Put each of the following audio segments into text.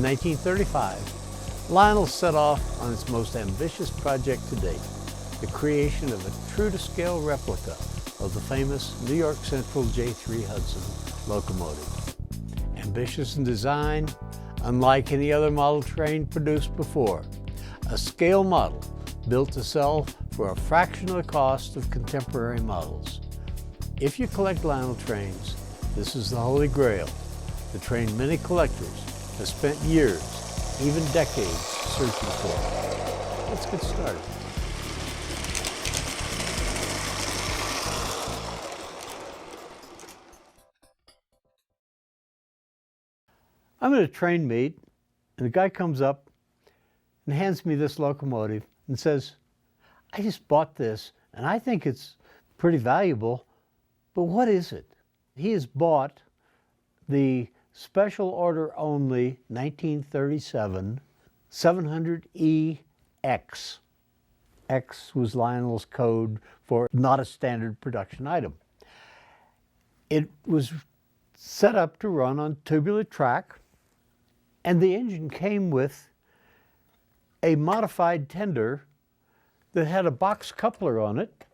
1935, Lionel set off on its most ambitious project to date, the creation of a true-to-scale replica of the famous New York Central J3 Hudson locomotive. Ambitious in design, unlike any other model train produced before, a scale model built to sell for a fraction of the cost of contemporary models. If you collect Lionel trains, this is the holy grail, the train many collectors have spent years, even decades, searching for. Let's get started. I'm at a train meet, and the guy comes up and hands me this locomotive and says, I just bought this, and I think it's pretty valuable, but what is it? He has bought the special order only 1937 700EX. X was Lionel's code for not a standard production item. It was set up to run on tubular track, and the engine came with a modified tender that had a box coupler on it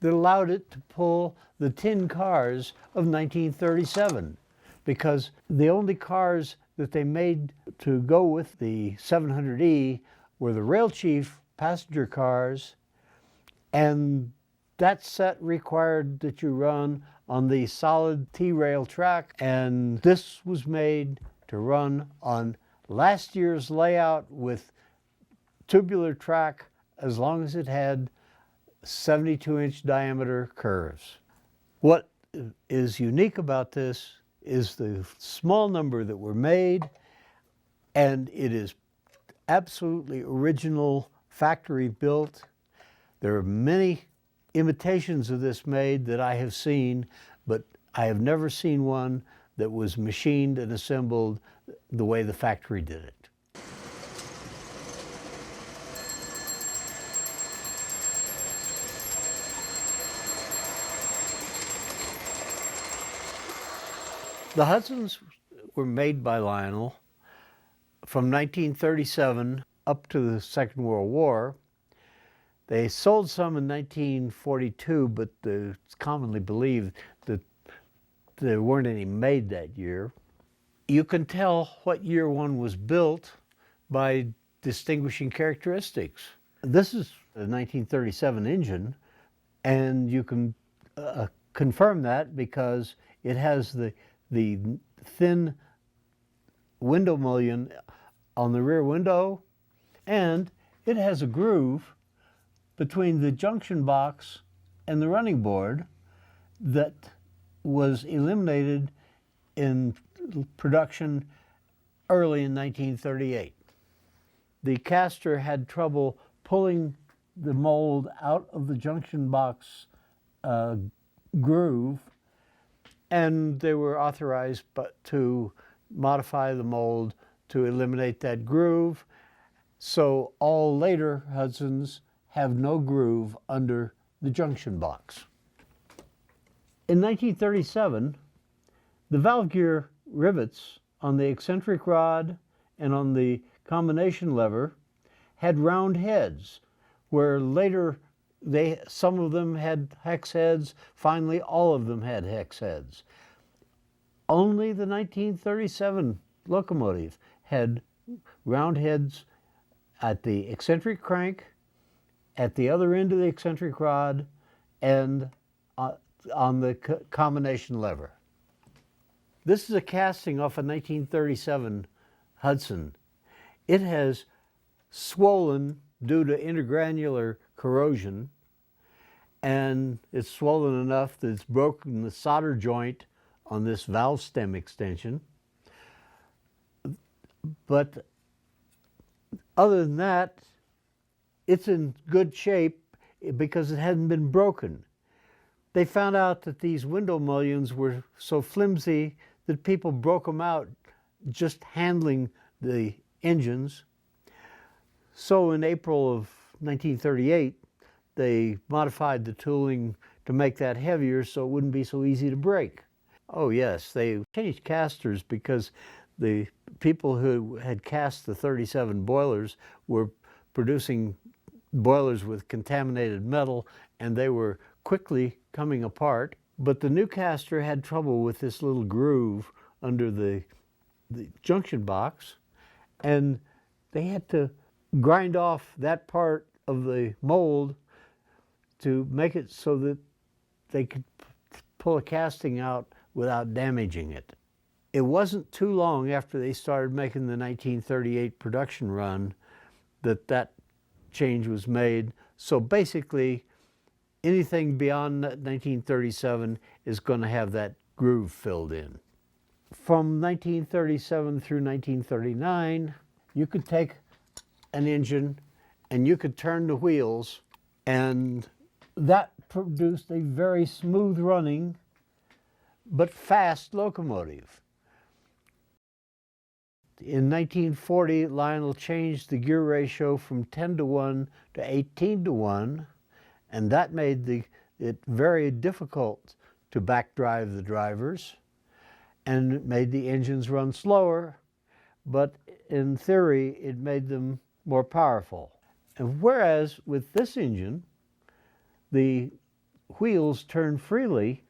that allowed it to pull the tin cars of 1937, because the only cars that they made to go with the 700E were the rail chief passenger cars, and that set required that you run on the solid T-rail track, and this was made to run on last year's layout with tubular track as long as it had 72-inch diameter curves. What is unique about this is the small number that were made, and it is absolutely original, factory built. There are many imitations of this made that I have seen, but I have never seen one that was machined and assembled the way the factory did it. The Hudsons were made by Lionel from 1937 up to the Second World War. They sold some in 1942, but it's commonly believed that there weren't any made that year. You can tell what year one was built by distinguishing characteristics. This is a 1937 engine, and you can confirm that because it has the thin window mullion on the rear window, and it has a groove between the junction box and the running board that was eliminated in production early in 1938. The caster had trouble pulling the mold out of the junction box groove, and they were authorized to modify the mold to eliminate that groove. So all later Hudsons have no groove under the junction box. In 1937, the valve gear rivets on the eccentric rod and on the combination lever had round heads, where later some of them had hex heads, finally all of them had hex heads. Only the 1937 locomotive had round heads at the eccentric crank, at the other end of the eccentric rod, and on the combination lever. This is a casting off a 1937 Hudson. It has swollen due to intergranular corrosion, and it's swollen enough that it's broken the solder joint on this valve stem extension. But other than that, it's in good shape because it hadn't been broken. They found out that these window mullions were so flimsy that people broke them out just handling the engines. So in April of 1938, they modified the tooling to make that heavier so it wouldn't be so easy to break. Oh yes, they changed casters because the people who had cast the 37 boilers were producing boilers with contaminated metal, and they were quickly coming apart. But the new caster had trouble with this little groove under the junction box, and they had to grind off that part of the mold to make it so that they could pull a casting out without damaging it. It wasn't too long after they started making the 1938 production run that that change was made. So basically, anything beyond 1937 is going to have that groove filled in. From 1937 through 1939, you could take an engine and you could turn the wheels, and that produced a very smooth running but fast locomotive. In 1940, Lionel changed the gear ratio from 10-to-1 to 18-to-1, and that made it very difficult to backdrive the drivers, and it made the engines run slower, but in theory, it made them more powerful. And whereas with this engine, the wheels turn freely,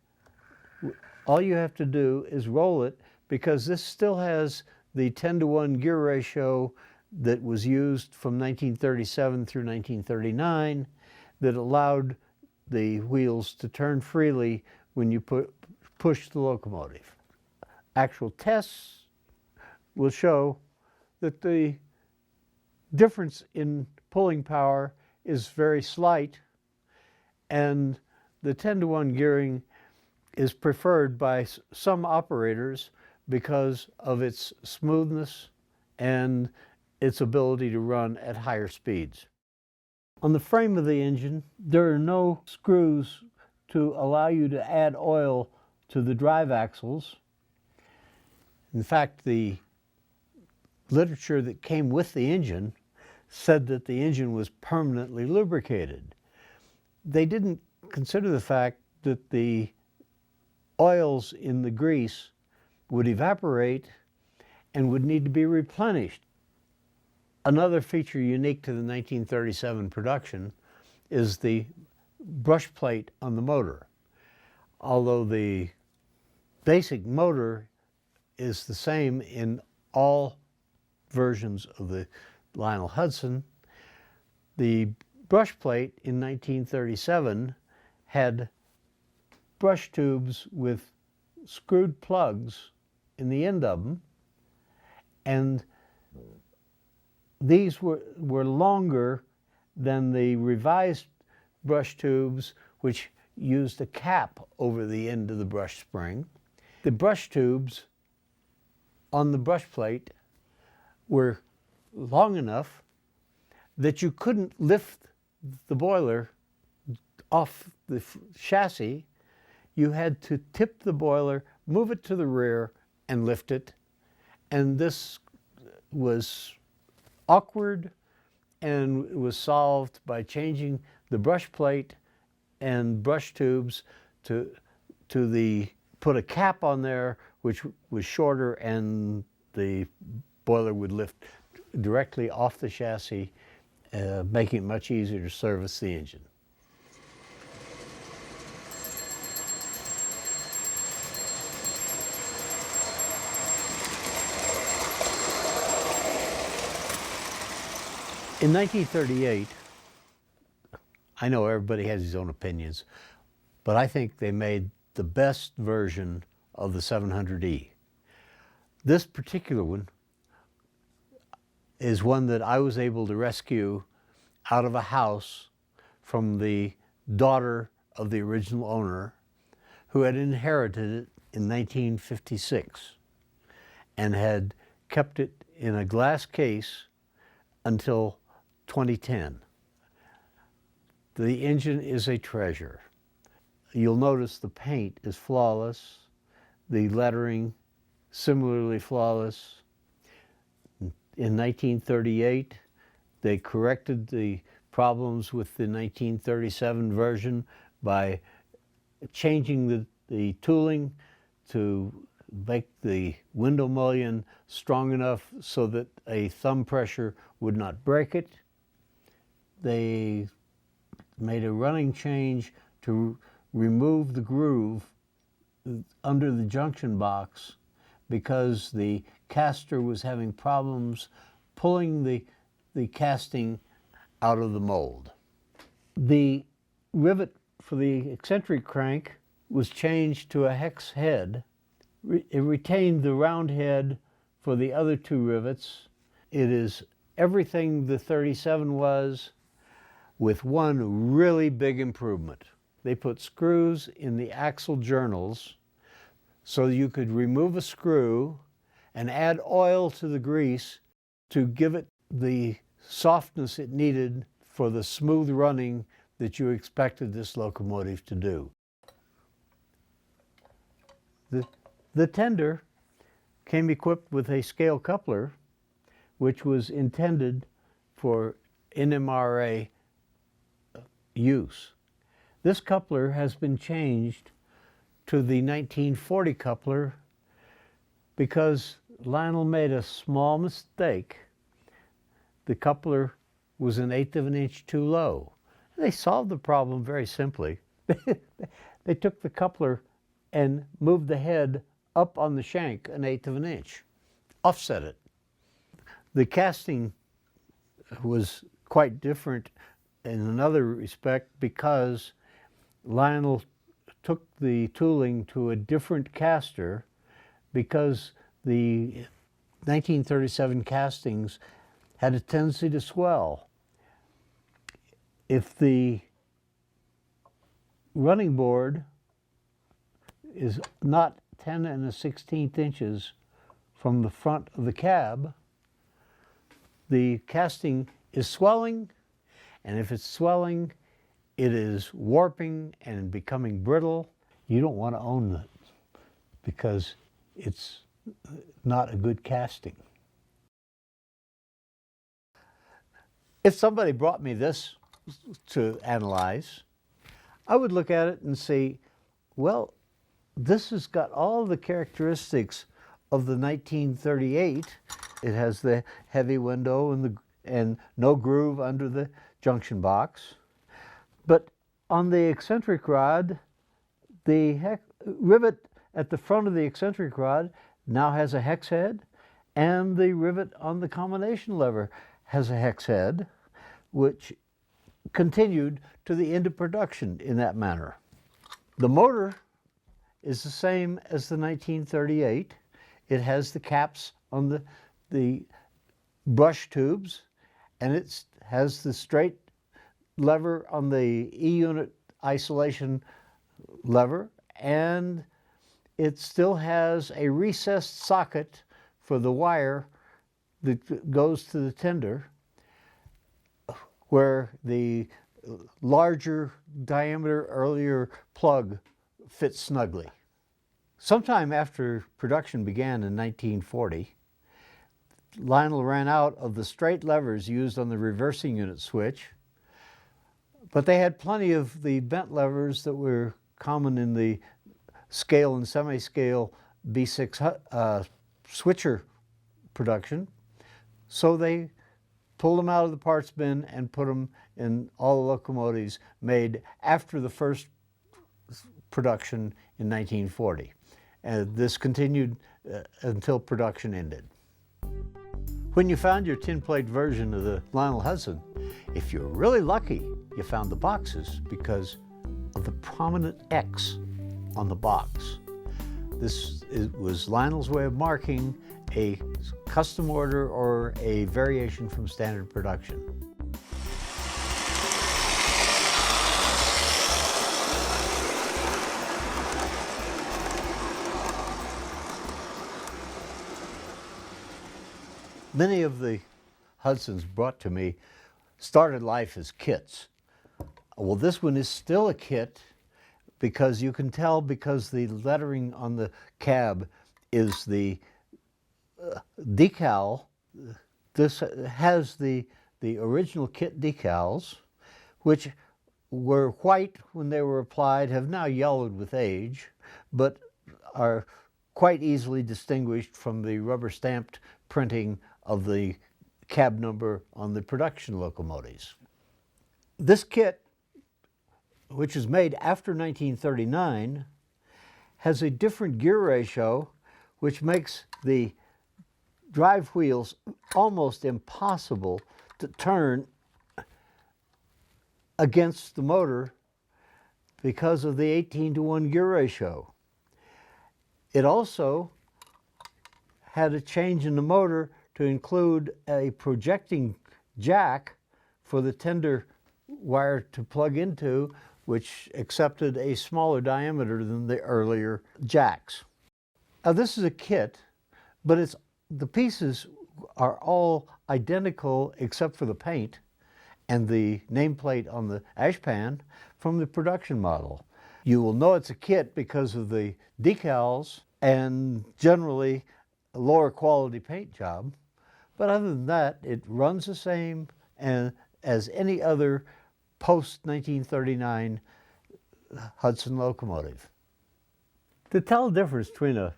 all you have to do is roll it, because this still has the 10-to-1 gear ratio that was used from 1937 through 1939 that allowed the wheels to turn freely when you push the locomotive. Actual tests will show that the difference in pulling power is very slight, and the 10-to-1 gearing is preferred by some operators because of its smoothness and its ability to run at higher speeds. On the frame of the engine, there are no screws to allow you to add oil to the drive axles. In fact, the literature that came with the engine said that the engine was permanently lubricated. They didn't consider the fact that the oils in the grease would evaporate and would need to be replenished. Another feature unique to the 1937 production is the brush plate on the motor. Although the basic motor is the same in all versions of the Lionel Hudson, the brush plate in 1937 had brush tubes with screwed plugs in the end of them, and these were longer than the revised brush tubes, which used a cap over the end of the brush spring. The brush tubes on the brush plate were long enough that you couldn't lift the boiler off the chassis. You had to tip the boiler, move it to the rear, and lift it. And this was awkward, and it was solved by changing the brush plate and brush tubes to put a cap on there, which was shorter, and the boiler would lift directly off the chassis, making it much easier to service the engine. In 1938, I know everybody has his own opinions, but I think they made the best version of the 700E. This particular one is one that I was able to rescue out of a house from the daughter of the original owner, who had inherited it in 1956 and had kept it in a glass case until 2010. The engine is a treasure. You'll notice the paint is flawless, the lettering similarly flawless. In 1938, they corrected the problems with the 1937 version by changing the tooling to make the window mullion strong enough so that a thumb pressure would not break it. They made a running change to remove the groove under the junction box because the caster was having problems pulling the casting out of the mold. The rivet for the eccentric crank was changed to a hex head. It retained the round head for the other two rivets. It is everything the 37 was, with one really big improvement. They put screws in the axle journals so you could remove a screw and add oil to the grease to give it the softness it needed for the smooth running that you expected this locomotive to do. The tender came equipped with a scale coupler, which was intended for NMRA use. This coupler has been changed to the 1940 coupler because Lionel made a small mistake. The coupler was 1/8 of an inch too low. They solved the problem very simply. They took the coupler and moved the head up on the shank 1/8 of an inch, offset it. The casting was quite different in another respect because Lionel took the tooling to a different caster because the 1937 castings had a tendency to swell. If the running board is not 10 1/16 inches from the front of the cab, the casting is swelling, and if it's swelling, it is warping and becoming brittle. You don't want to own it because it's not a good casting. If somebody brought me this to analyze, I would look at it and say, well, this has got all the characteristics of the 1938. It has the heavy window and no groove under the junction box. But on the eccentric rod, the rivet at the front of the eccentric rod now has a hex head, and the rivet on the combination lever has a hex head, which continued to the end of production in that manner. The motor is the same as the 1938. It has the caps on the brush tubes, and it has the straight lever on the E-unit isolation lever, and it still has a recessed socket for the wire that goes to the tender, where the larger diameter earlier plug fits snugly. Sometime after production began in 1940, Lionel ran out of the straight levers used on the reversing unit switch, but they had plenty of the bent levers that were common in the scale and semi-scale B6 switcher production. So they pulled them out of the parts bin and put them in all the locomotives made after the first production in 1940. And this continued until production ended. When you found your tin plate version of the Lionel Hudson, if you're really lucky, you found the boxes because of the prominent X on the box. This was Lionel's way of marking a custom order or a variation from standard production. Many of the Hudsons brought to me started life as kits. Well, this one is still a kit because you can tell because the lettering on the cab is the decal. This has the original kit decals, which were white when they were applied, have now yellowed with age, but are quite easily distinguished from the rubber stamped printing of the cab number on the production locomotives. This kit, which is made after 1939, has a different gear ratio, which makes the drive wheels almost impossible to turn against the motor because of the 18-to-1 gear ratio. It also had a change in the motor to include a projecting jack for the tender wire to plug into, which accepted a smaller diameter than the earlier jacks. Now this is a kit, but the pieces are all identical except for the paint and the nameplate on the ash pan from the production model. You will know it's a kit because of the decals and generally a lower quality paint job, but other than that, it runs the same as any other post-1939 Hudson locomotive. To tell the difference between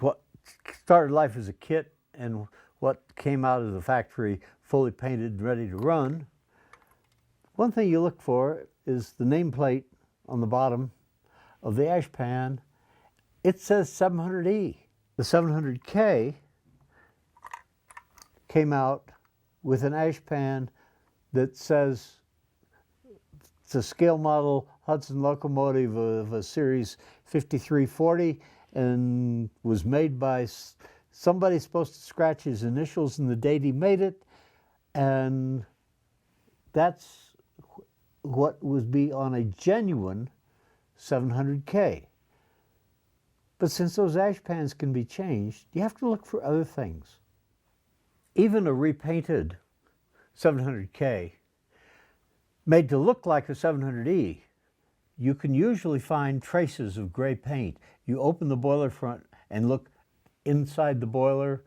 what started life as a kit and what came out of the factory fully painted and ready to run, one thing you look for is the nameplate on the bottom of the ash pan. It says 700E. The 700K came out with an ash pan that says it's a scale model Hudson locomotive of a series 5340 and was made by somebody supposed to scratch his initials and the date he made it, and that's what would be on a genuine 700K. But since those ash pans can be changed, you have to look for other things. Even a repainted 700K, made to look like a 700E, you can usually find traces of gray paint. You open the boiler front and look inside the boiler,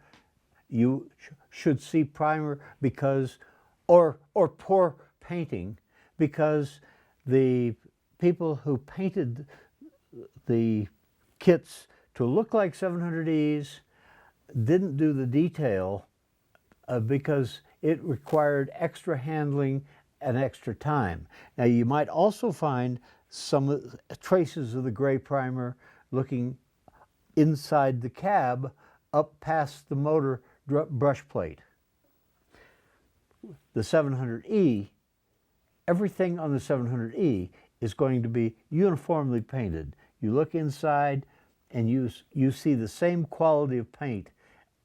you should see primer because, or poor painting, because the people who painted the kits to look like 700Es didn't do the detail because it required extra handling and extra time. Now you might also find some traces of the gray primer looking inside the cab up past the motor brush plate. The 700E, everything on the 700E is going to be uniformly painted. You look inside and you see the same quality of paint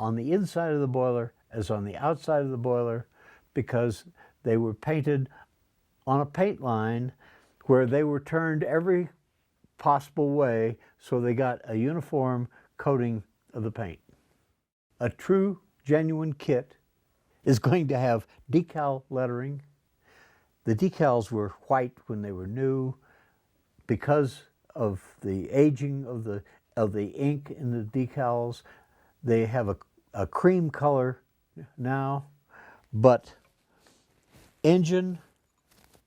on the inside of the boiler as on the outside of the boiler because they were painted on a paint line where they were turned every possible way so they got a uniform coating of the paint. A true, genuine kit is going to have decal lettering. The decals were white when they were new because of the aging of the ink in the decals. They have a cream color now, but engine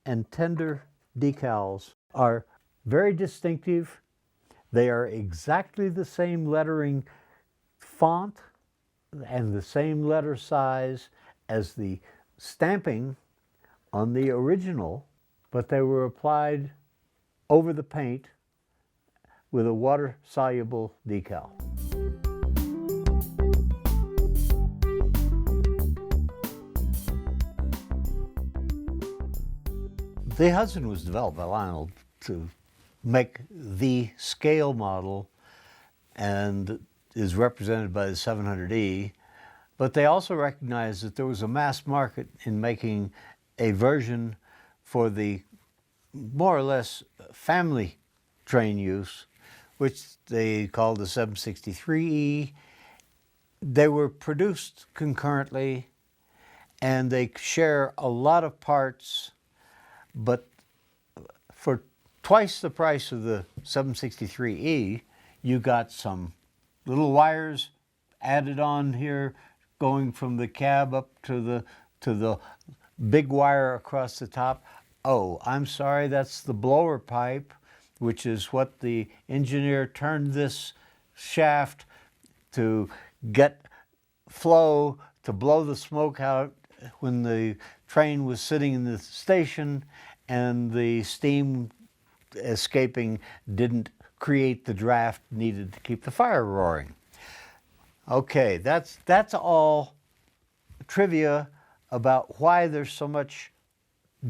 and tender decals are very distinctive. They are exactly the same lettering font and the same letter size as the stamping on the original, but they were applied over the paint with a water-soluble decal. The Hudson was developed by Lionel to make the scale model and is represented by the 700E, but they also recognized that there was a mass market in making a version for the more or less family train use, which they called the 763E. They were produced concurrently and they share a lot of parts, but for twice the price of the 763E, you got some little wires added on here going from the cab up to the big wire across the top. Oh, I'm sorry, that's the blower pipe, which is what the engineer turned this shaft to get flow, to blow the smoke out when the train was sitting in the station and the steam escaping didn't create the draft needed to keep the fire roaring. Okay, that's all trivia about why there's so much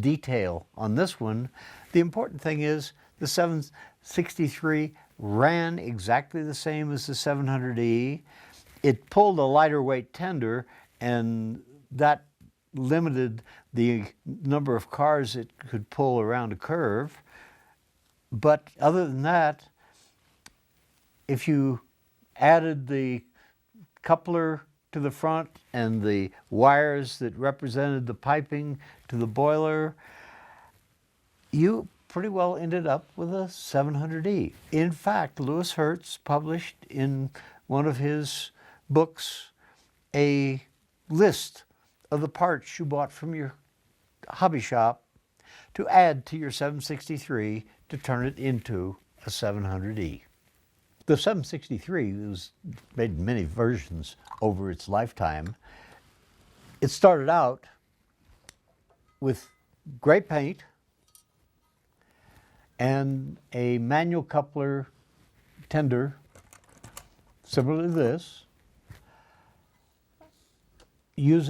detail on this one. The important thing is the 763 ran exactly the same as the 700E. It pulled a lighter weight tender, and that limited the number of cars it could pull around a curve. But other than that, if you added the coupler to the front and the wires that represented the piping to the boiler, you pretty well ended up with a 700E. In fact, Louis Hertz published in one of his books a list of the parts you bought from your hobby shop to add to your 763 to turn it into a 700E. The 763 was made many versions over its lifetime. It started out with gray paint and a manual coupler tender similar to this,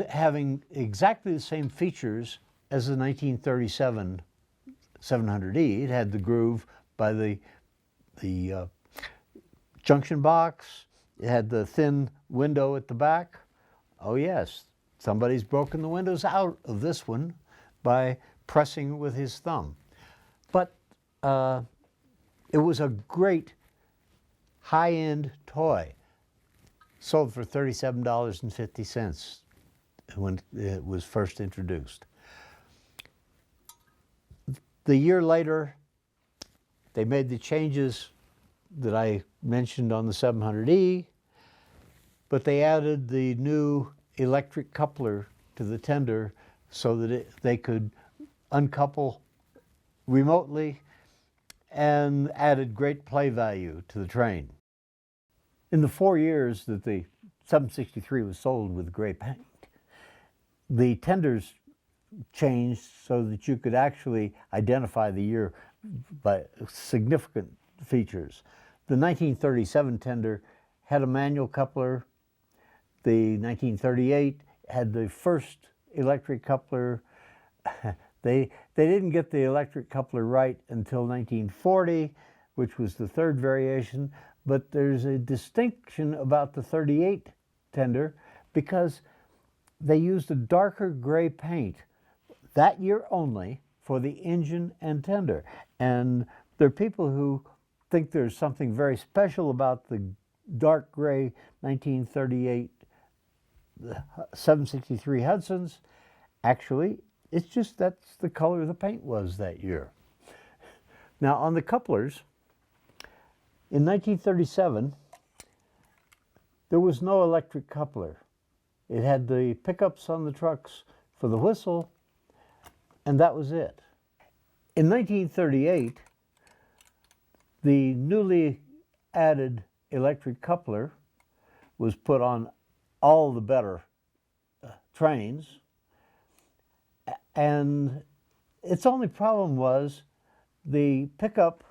having exactly the same features as the 1937 700E. It had the groove by the junction box. It had the thin window at the back. Oh yes, somebody's broken the windows out of this one by pressing with his thumb. But it was a great high-end toy, sold for $37.50 when it was first introduced. The year later, they made the changes that I mentioned on the 700E, but they added the new electric coupler to the tender so that they could uncouple remotely, and added great play value to the train. In the 4 years that the 763 was sold with gray paint, the tenders changed so that you could actually identify the year by significant features. The 1937 tender had a manual coupler. The 1938 had the first electric coupler. They didn't get the electric coupler right until 1940, which was the third variation, but there's a distinction about the 38 tender because they used a darker gray paint that year only for the engine and tender. And there are people who think there's something very special about the dark gray 1938 763 Hudsons. Actually, it's just that's the color the paint was that year. Now on the couplers, in 1937, there was no electric coupler. It had the pickups on the trucks for the whistle, and that was it. In 1938, the newly added electric coupler was put on all the better trains, and its only problem was the pickup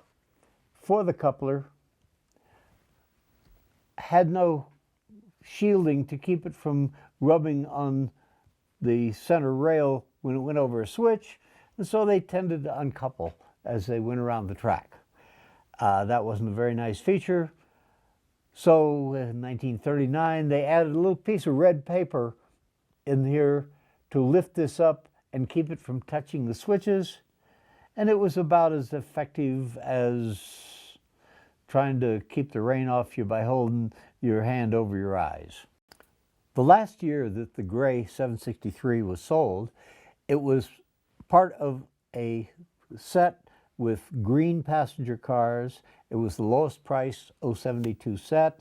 for the coupler had no shielding to keep it from rubbing on the center rail when it went over a switch, and so they tended to uncouple as they went around the track. That wasn't a very nice feature. So in 1939, they added a little piece of red paper in here to lift this up and keep it from touching the switches. And it was about as effective as trying to keep the rain off you by holding your hand over your eyes. The last year that the gray 763 was sold, it was part of a set with green passenger cars. It was the lowest price 072 set,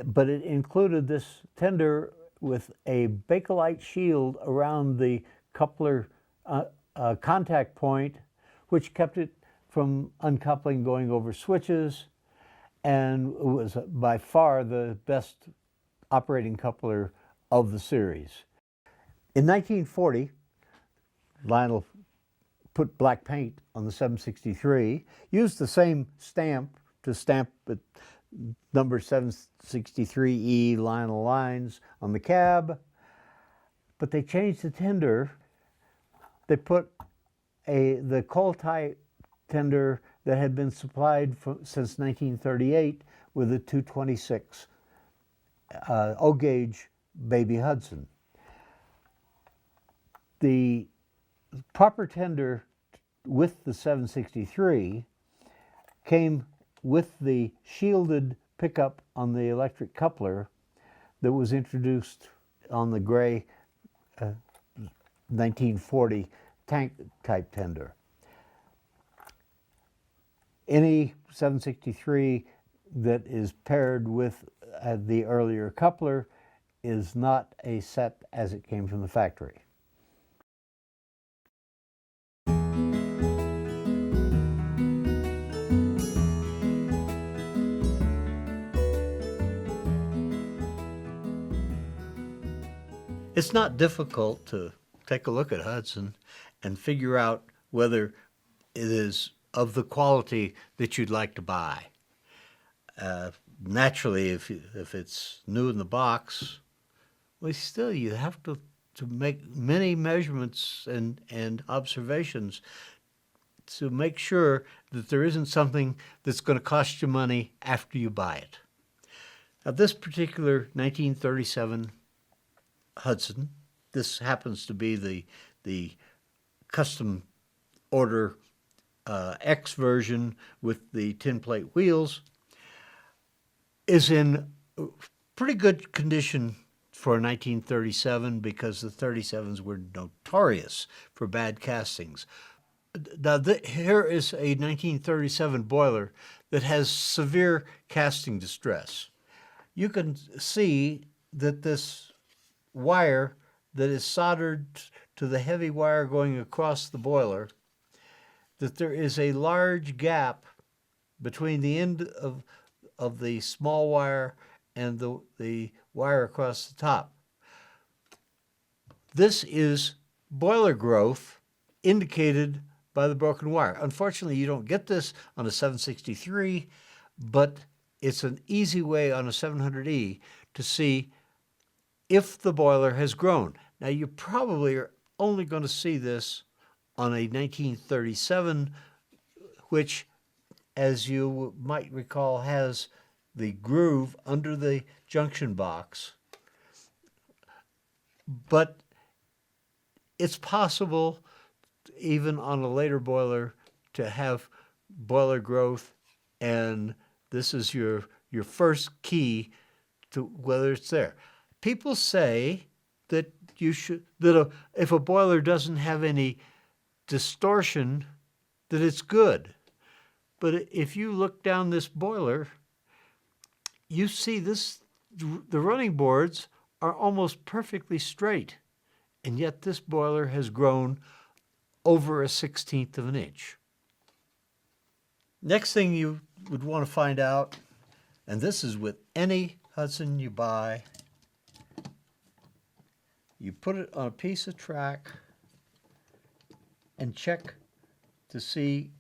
but it included this tender with a Bakelite shield around the coupler contact point, which kept it from uncoupling going over switches. and was by far the best operating coupler of the series. In 1940, Lionel put black paint on the 763, used the same stamp to stamp it number 763E Lionel lines on the cab, but they changed the tender. They put the coal-type tender that had been supplied since 1938 with a 226 O-gauge Baby Hudson. The proper tender with the 763 came with the shielded pickup on the electric coupler that was introduced on the gray 1940 tank type tender. Any 763 that is paired with the earlier coupler is not a set as it came from the factory. It's not difficult to take a look at Hudson and figure out whether it is of the quality that you'd like to buy. Naturally, if it's new in the box, well, still you have to make many measurements and observations to make sure that there isn't something that's going to cost you money after you buy it. Now, this particular 1937 Hudson, this happens to be the custom order X version with the tin plate wheels, is in pretty good condition for 1937 because the 37s were notorious for bad castings. Now, here is a 1937 boiler that has severe casting distress. You can see that this wire that is soldered to the heavy wire going across the boiler, that there is a large gap between the end of the small wire and the wire across the top. This is boiler growth indicated by the broken wire. Unfortunately, you don't get this on a 763, but it's an easy way on a 700E to see if the boiler has grown. Now, you probably are only going to see this on a 1937, which, as you might recall, has the groove under the junction box. But it's possible, even on a later boiler, to have boiler growth, and this is your first key to whether it's there. People say that if a boiler doesn't have any distortion, that it's good. But if you look down this boiler, you see the running boards are almost perfectly straight, and yet this boiler has grown over 1/16 of an inch. Next thing you would want to find out, and this is with any Hudson you buy, you put it on a piece of track and check to see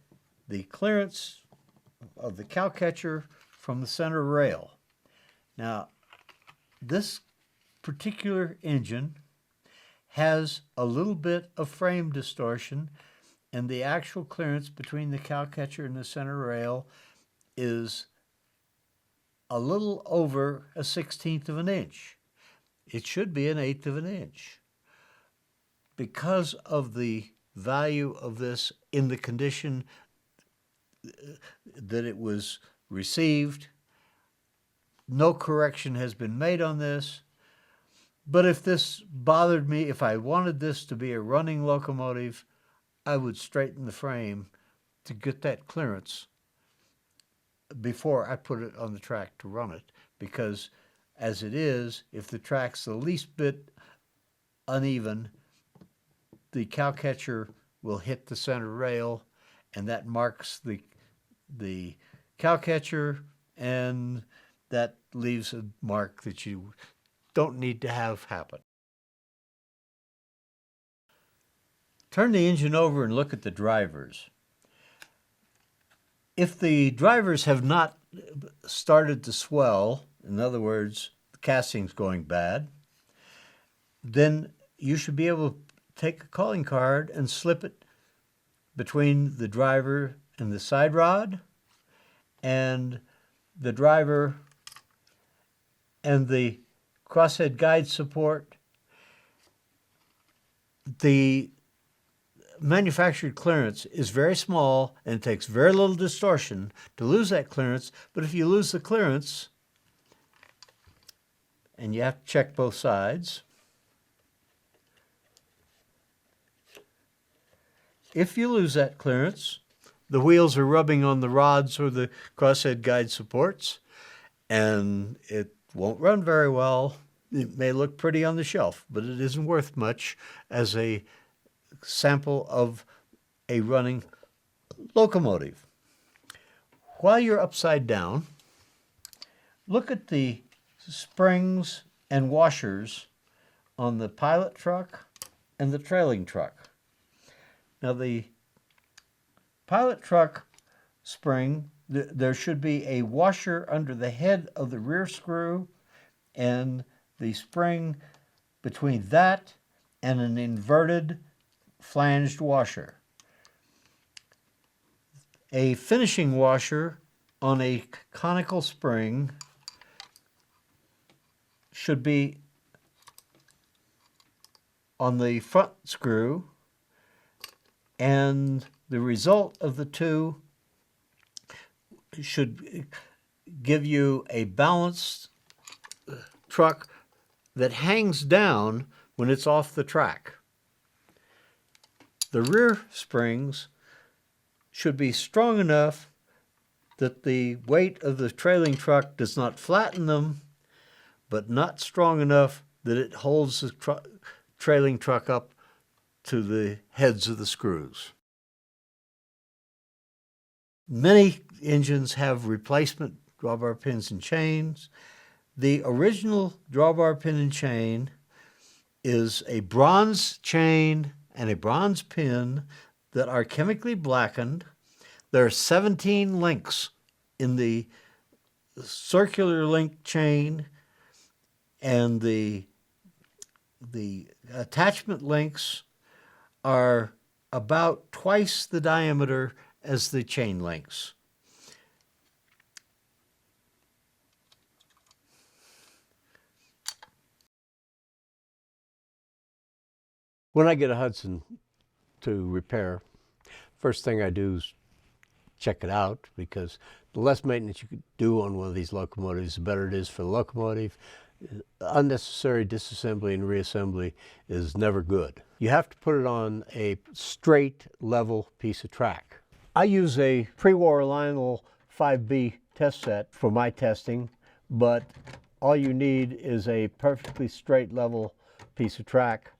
the clearance of the cow catcher from the center rail. Now, this particular engine has a little bit of frame distortion, and the actual clearance between the cow catcher and the center rail is a little over 1/16 of an inch. It should be 1/8 of an inch. Because of the value of this in the condition that it was received, no correction has been made on this. But if this bothered me, if I wanted this to be a running locomotive, I would straighten the frame to get that clearance before I put it on the track to run it. Because as it is, if the track's the least bit uneven, the cow catcher will hit the center rail, and that marks the cow catcher and that leaves a mark that you don't need to have happen. Turn the engine over and look at the drivers. If the drivers have not started to swell, in other words, the casting's going bad, then you should be able to take a calling card and slip it between the driver and the side rod, and the driver and the crosshead guide support. The manufactured clearance is very small and it takes very little distortion to lose that clearance, but if you lose the clearance, and you have to check both sides, if you lose that clearance, the wheels are rubbing on the rods or the crosshead guide supports, and it won't run very well. It may look pretty on the shelf, but it isn't worth much as a sample of a running locomotive. While you're upside down, look at the springs and washers on the pilot truck and the trailing truck. Now the pilot truck spring, there should be a washer under the head of the rear screw and the spring between that and an inverted flanged washer. A finishing washer on a conical spring should be on the front screw, and the result of the two should give you a balanced truck that hangs down when it's off the track. The rear springs should be strong enough that the weight of the trailing truck does not flatten them, but not strong enough that it holds the trailing truck up to the heads of the screws. Many engines have replacement drawbar pins and chains. The original drawbar pin and chain is a bronze chain and a bronze pin that are chemically blackened. There are 17 links in the circular link chain, and the attachment links are about twice the diameter as the chain links. When I get a Hudson to repair, first thing I do is check it out, because the less maintenance you could do on one of these locomotives, the better it is for the locomotive. Unnecessary disassembly and reassembly is never good. You have to put it on a straight, level piece of track. I use a pre-war Lionel 5B test set for my testing, but all you need is a perfectly straight, level piece of track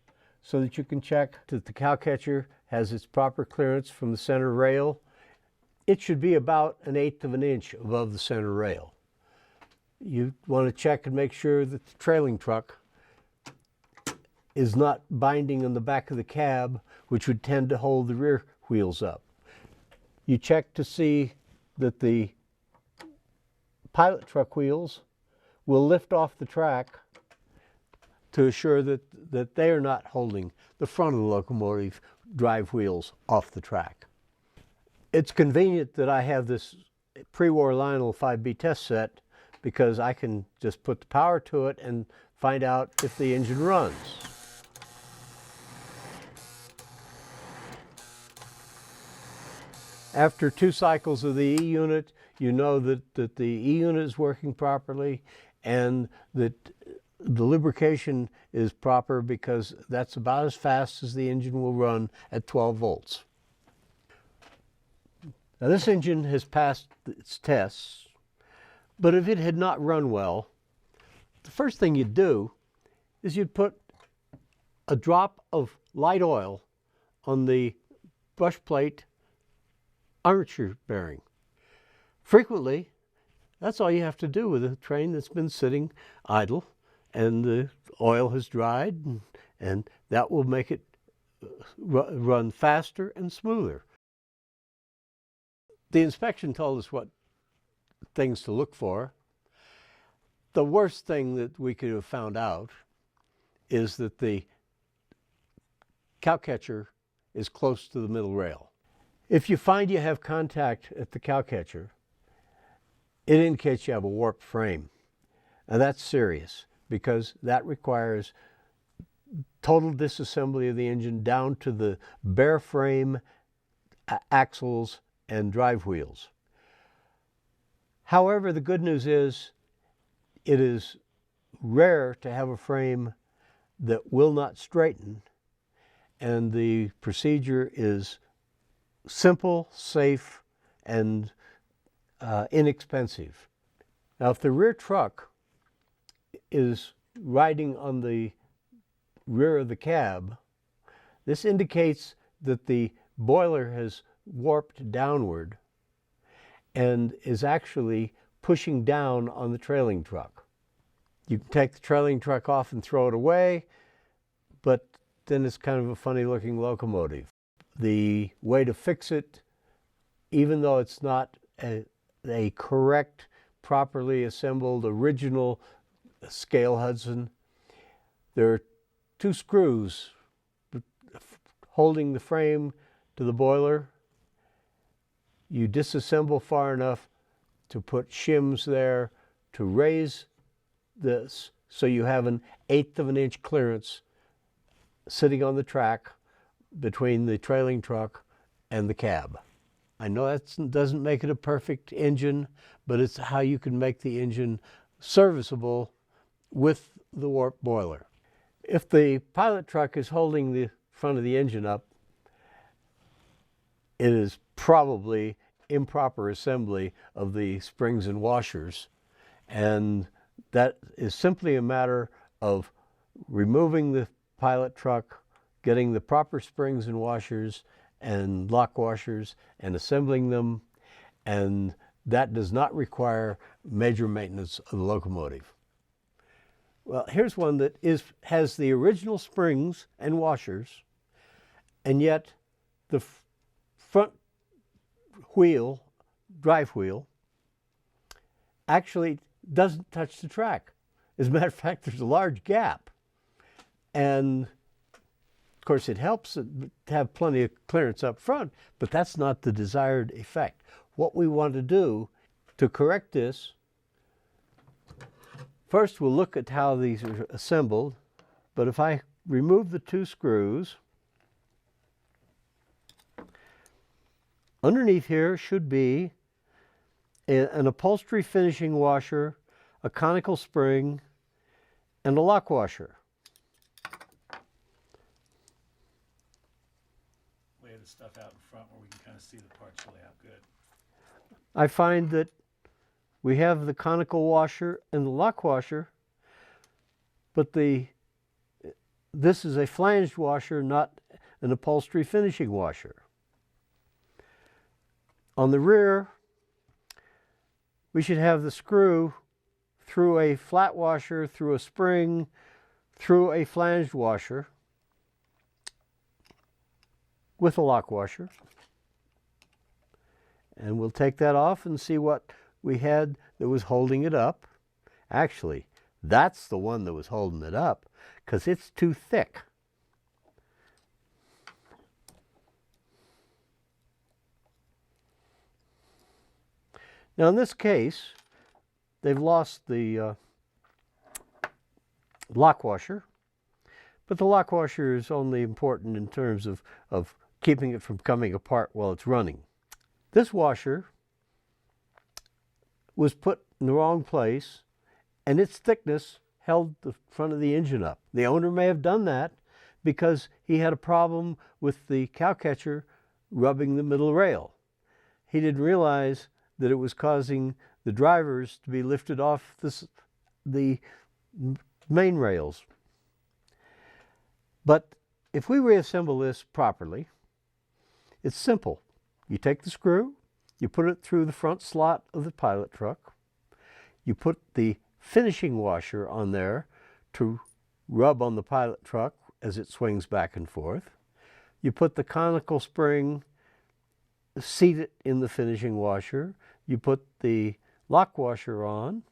so that you can check that the cow catcher has its proper clearance from the center rail. It should be about 1/8 of an inch above the center rail. You want to check and make sure that the trailing truck is not binding on the back of the cab, which would tend to hold the rear wheels up. You check to see that the pilot truck wheels will lift off the track to assure that they are not holding the front of the locomotive drive wheels off the track. It's convenient that I have this pre-war Lionel 5B test set, because I can just put the power to it and find out if the engine runs. After 2 cycles of the E-unit, you know that the E-unit is working properly and that the lubrication is proper, because that's about as fast as the engine will run at 12 volts. Now this engine has passed its tests, but if it had not run well, the first thing you'd do is you'd put a drop of light oil on the brush plate armature bearing. Frequently, That's all you have to do with a train that's been sitting idle and the oil has dried, and that will make it run faster and smoother. The inspection told us what things to look for. The worst thing that we could have found out is that the cowcatcher is close to the middle rail. If you find you have contact at the cowcatcher, it indicates you have a warped frame. And that's serious because that requires total disassembly of the engine down to the bare frame, axles, and drive wheels. However, the good news is it is rare to have a frame that will not straighten, and the procedure is simple, safe, and inexpensive. Now, if the rear truck is riding on the rear of the cab, this indicates that the boiler has warped downward and is actually pushing down on the trailing truck. You can take the trailing truck off and throw it away, but then it's kind of a funny looking locomotive. The way to fix it, even though it's not a correct, properly assembled, original scale Hudson, there are two screws holding the frame to the boiler. You disassemble far enough to put shims there to raise this so you have an 1/8 of an inch clearance sitting on the track between the trailing truck and the cab. I know that doesn't make it a perfect engine, but it's how you can make the engine serviceable with the warp boiler. If the pilot truck is holding the front of the engine up, it is probably improper assembly of the springs and washers, and that is simply a matter of removing the pilot truck, getting the proper springs and washers and lock washers and assembling them, and that does not require major maintenance of the locomotive. Well, here's one that has the original springs and washers, and yet the front wheel, drive wheel, actually doesn't touch the track. As a matter of fact, there's a large gap. And of course, it helps to have plenty of clearance up front, but that's not the desired effect. What we want to do to correct this, first we'll look at how these are assembled. But if I remove the two screws, underneath here should be an upholstery finishing washer, a conical spring, and a lock washer. Lay the stuff out in front where we can kind of see the parts lay out good. I find that we have the conical washer and the lock washer, but this is a flanged washer, not an upholstery finishing washer. On the rear, we should have the screw through a flat washer, through a spring, through a flanged washer with a lock washer. And we'll take that off and see what we had that was holding it up. Actually, that's the one that was holding it up because it's too thick. Now in this case, they've lost the lock washer, but the lock washer is only important in terms of keeping it from coming apart while it's running. This washer was put in the wrong place, and its thickness held the front of the engine up. The owner may have done that because he had a problem with the cowcatcher rubbing the middle rail. He didn't realize that it was causing the drivers to be lifted off the main rails. But if we reassemble this properly, it's simple. You take the screw, you put it through the front slot of the pilot truck, You put the finishing washer on there to rub on the pilot truck as it swings back and forth. You put the conical spring, seat it in the finishing washer. You put the lock washer on.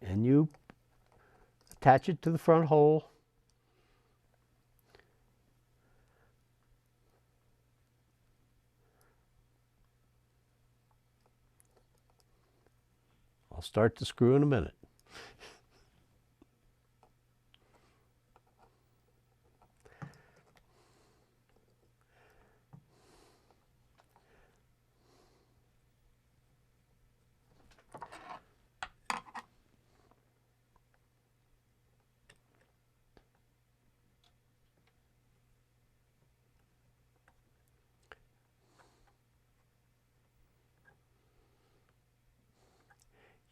And you attach it to the front hole. I'll start the screw in a minute.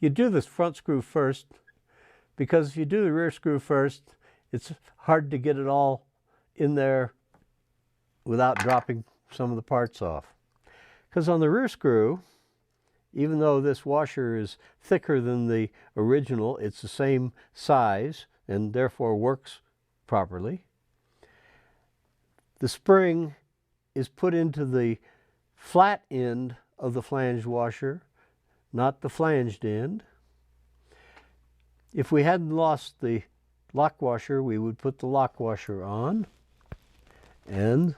You do this front screw first, because if you do the rear screw first, it's hard to get it all in there without dropping some of the parts off. Because on the rear screw, even though this washer is thicker than the original, it's the same size and therefore works properly. The spring is put into the flat end of the flanged washer, not the flanged end. If we hadn't lost the lock washer, we would put the lock washer on, and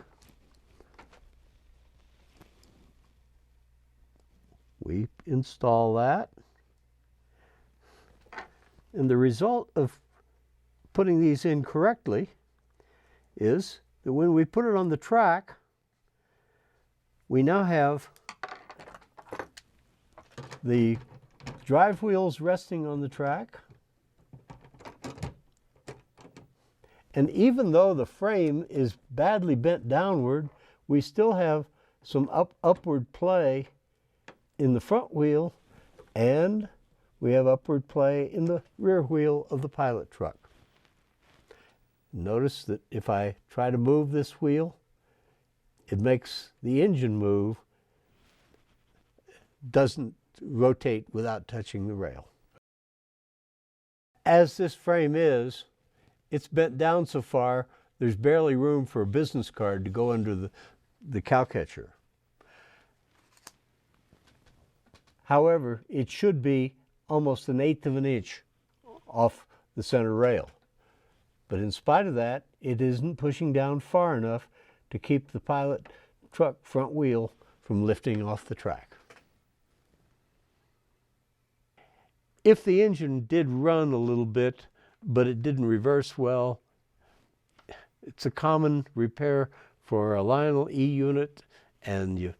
we install that. And the result of putting these in correctly is that when we put it on the track, we now have the drive wheels resting on the track. And even though the frame is badly bent downward, we still have some upward play in the front wheel, and we have upward play in the rear wheel of the pilot truck. Notice that if I try to move this wheel, it makes the engine move, doesn't rotate without touching the rail. As this frame is, it's bent down so far, there's barely room for a business card to go under the cow catcher. However, it should be almost 1/8 of an inch off the center rail. But in spite of that, it isn't pushing down far enough to keep the pilot truck front wheel from lifting off the track. If the engine did run a little bit, but it didn't reverse well, it's a common repair for a Lionel E unit, and you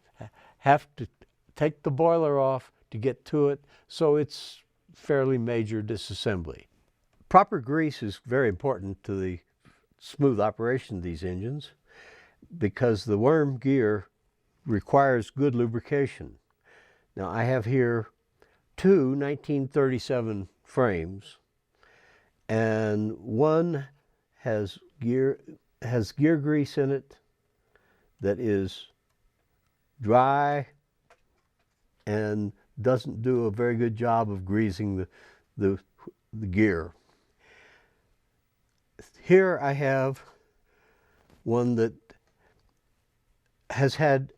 have to take the boiler off to get to it, so it's fairly major disassembly. Proper grease is very important to the smooth operation of these engines, because the worm gear requires good lubrication. Now I have here two 1937 frames, and one has gear grease in it that is dry and doesn't do a very good job of greasing the gear. Here I have one that has had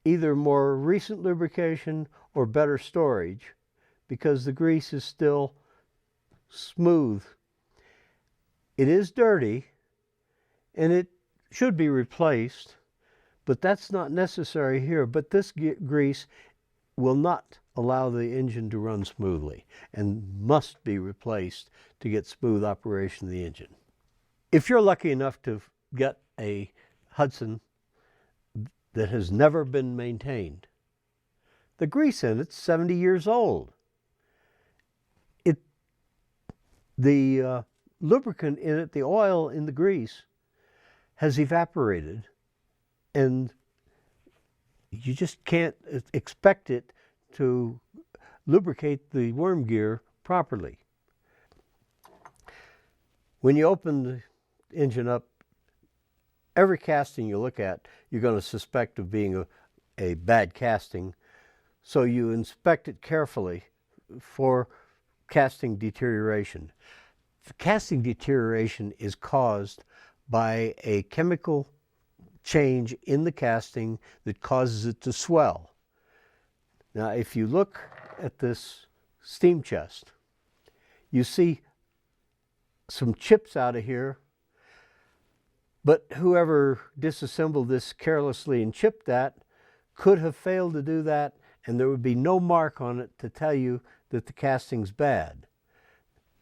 either more recent lubrication or better storage, because the grease is still smooth. It is dirty and it should be replaced, but that's not necessary here. But this grease will not allow the engine to run smoothly and must be replaced to get smooth operation of the engine. If you're lucky enough to get a Hudson that has never been maintained, the grease in it's 70 years old. The lubricant in it, the oil in the grease, has evaporated, and you just can't expect it to lubricate the worm gear properly. When you open the engine up every casting you look at, you're going to suspect of being a bad casting. So you inspect it carefully for casting deterioration. The casting deterioration is caused by a chemical change in the casting that causes it to swell. Now, if you look at this steam chest, you see some chips out of here, but whoever disassembled this carelessly and chipped that could have failed to do that, and there would be no mark on it to tell you that the casting's bad.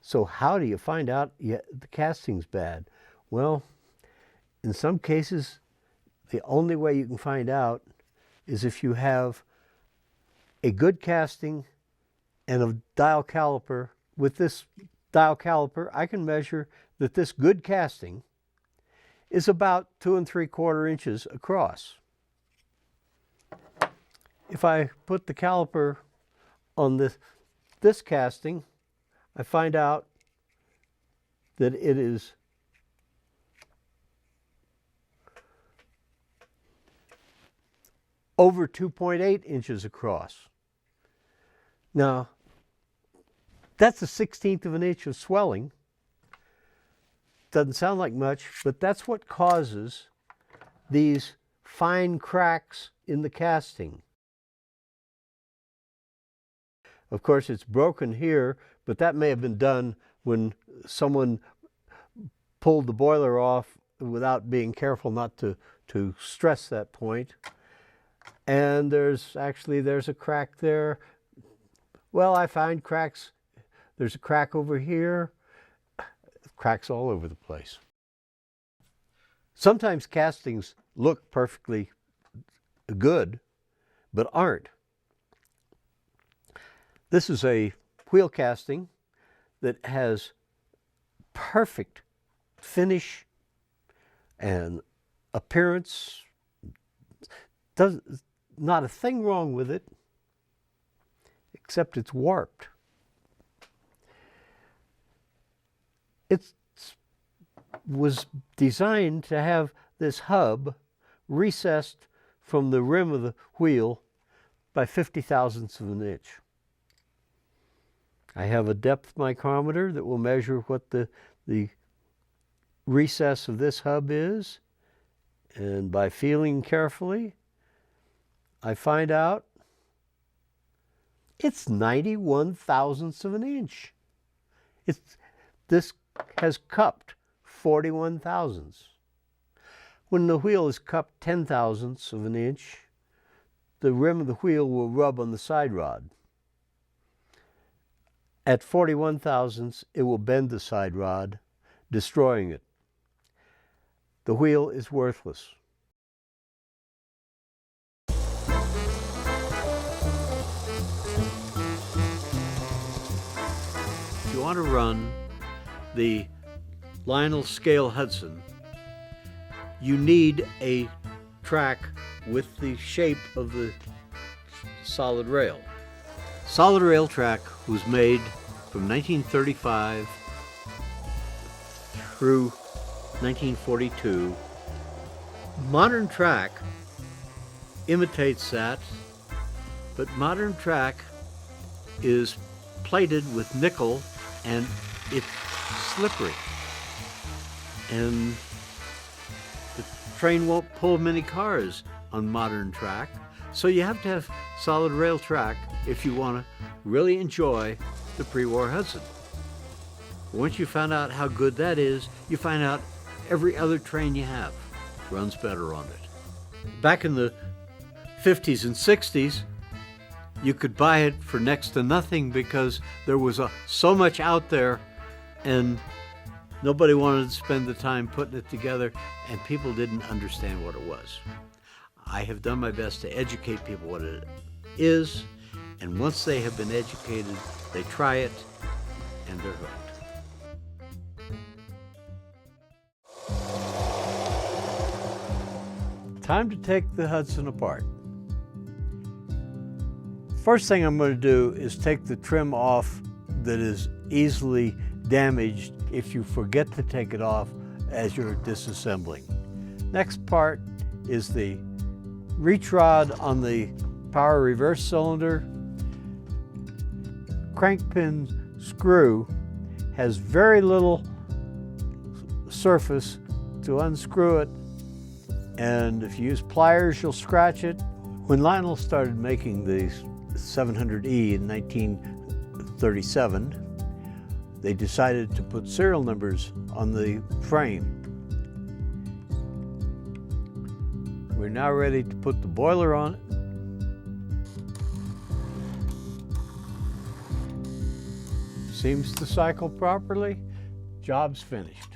So how do you find out the casting's bad? Well, in some cases, the only way you can find out is if you have a good casting and a dial caliper. With this dial caliper, I can measure that this good casting is about 2 3/4 inches across. If I put the caliper on this casting, I find out that it is over 2.8 inches across. Now, that's a 1/16 of an inch of swelling. Doesn't sound like much, but that's what causes these fine cracks in the casting. Of course, it's broken here, but that may have been done when someone pulled the boiler off without being careful not to stress that point. And there's a crack there. Well, I find cracks. There's a crack over here. Cracks all over the place. Sometimes castings look perfectly good, but aren't. This is a wheel casting that has perfect finish and appearance. Not a thing wrong with it, except it's warped. It was designed to have this hub recessed from the rim of the wheel by 50 thousandths of an inch. I have a depth micrometer that will measure what the recess of this hub is, and by feeling carefully, I find out it's 91 thousandths of an inch. This has cupped 41 thousandths. When the wheel is cupped 10 thousandths of an inch, the rim of the wheel will rub on the side rod. At 41 thousandths, it will bend the side rod, destroying it. The wheel is worthless. If you want to run the Lionel scale Hudson, you need a track with the shape of the solid rail. Solid rail track was made from 1935 through 1942. Modern track imitates that, but modern track is plated with nickel and it's slippery. And the train won't pull many cars on modern track, so you have to have solid rail track if you want to really enjoy the pre-war Hudson. Once you found out how good that is, you find out every other train you have runs better on it. Back in the 50s and 60s, you could buy it for next to nothing because there was so much out there and nobody wanted to spend the time putting it together, and people didn't understand what it was. I have done my best to educate people what it is, and once they have been educated, they try it, and they're hooked. Time to take the Hudson apart. First thing I'm going to do is take the trim off that is easily damaged if you forget to take it off as you're disassembling. Next part is the reach rod on the power reverse cylinder. Crank pin screw has very little surface to unscrew it, and if you use pliers you'll scratch it. When Lionel started making the 700E in 1937, they decided to put serial numbers on the frame. We're now ready to put the boiler on it. Seems to cycle properly. Job's finished.